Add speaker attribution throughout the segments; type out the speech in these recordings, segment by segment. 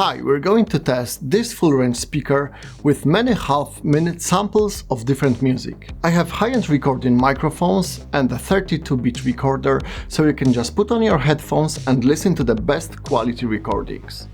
Speaker 1: Hi, we're going to test this full-range speaker with many half-minute samples of different music. I have high-end recording microphones and a 32-bit recorder, so you can just put on your headphones and listen to the best quality recordings.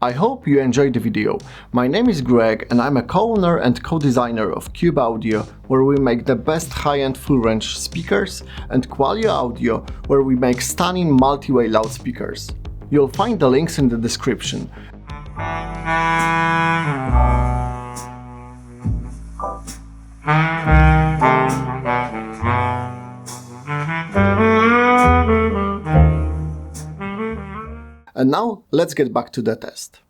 Speaker 1: I hope you enjoyed the video. My name is Greg and I'm a co-owner and co-designer of Cube Audio, where we make the best high-end full-range speakers, and Qualio Audio, where we make stunning multi-way loudspeakers. You'll find the links in the description. And now, let's get back to the test.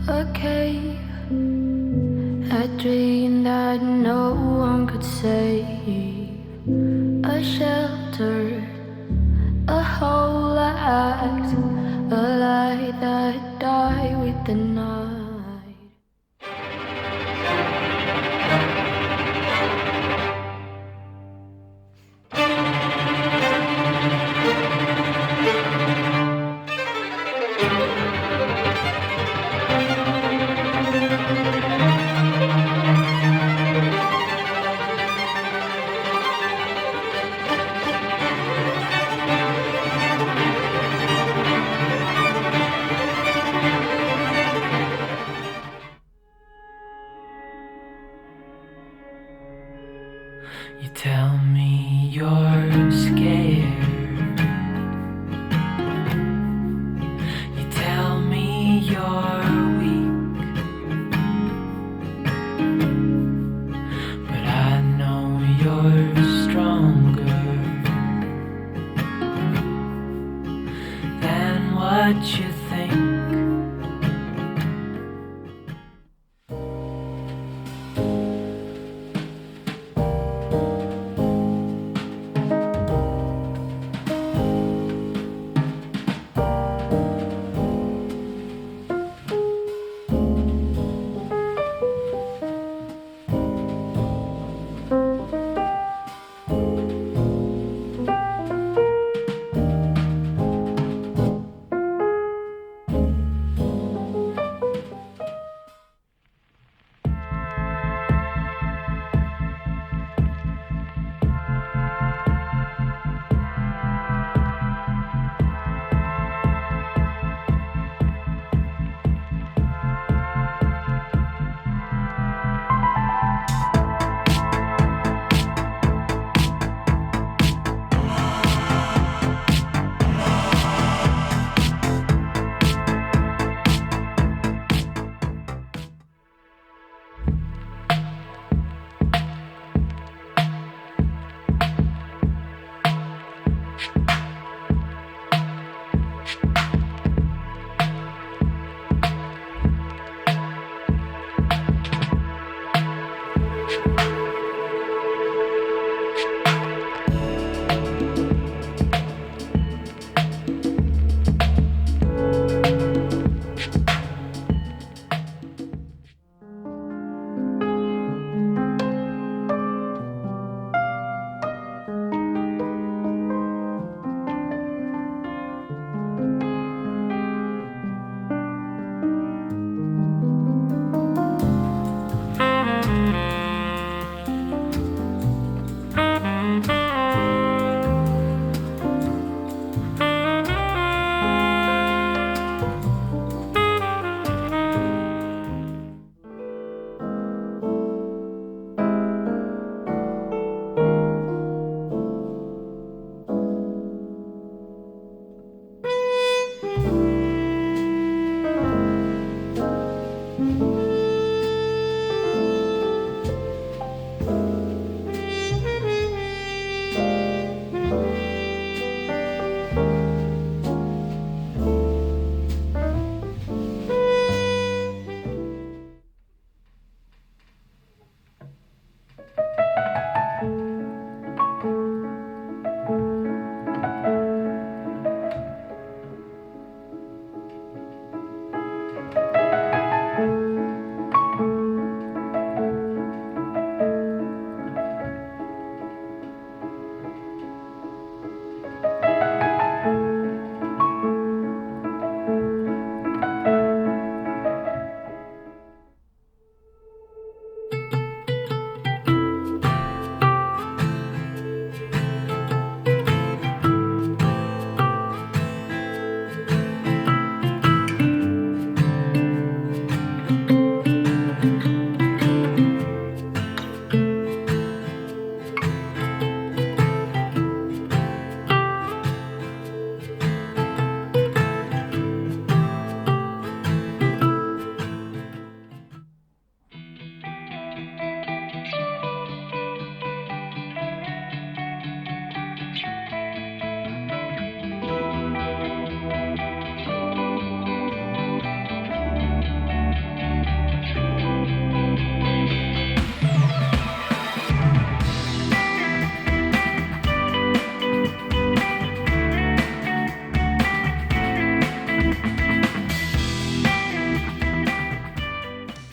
Speaker 2: a cave, a dream that no one could save, a shelter, a whole act, a light that died with the night.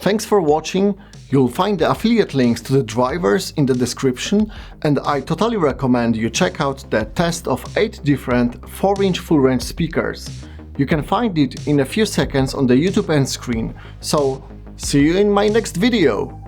Speaker 1: Thanks for watching. You'll find the affiliate links to the drivers in the description, and I totally recommend you check out the test of 8 different 4-inch full-range speakers. You can find it in a few seconds on the YouTube end screen, so see you in my next video!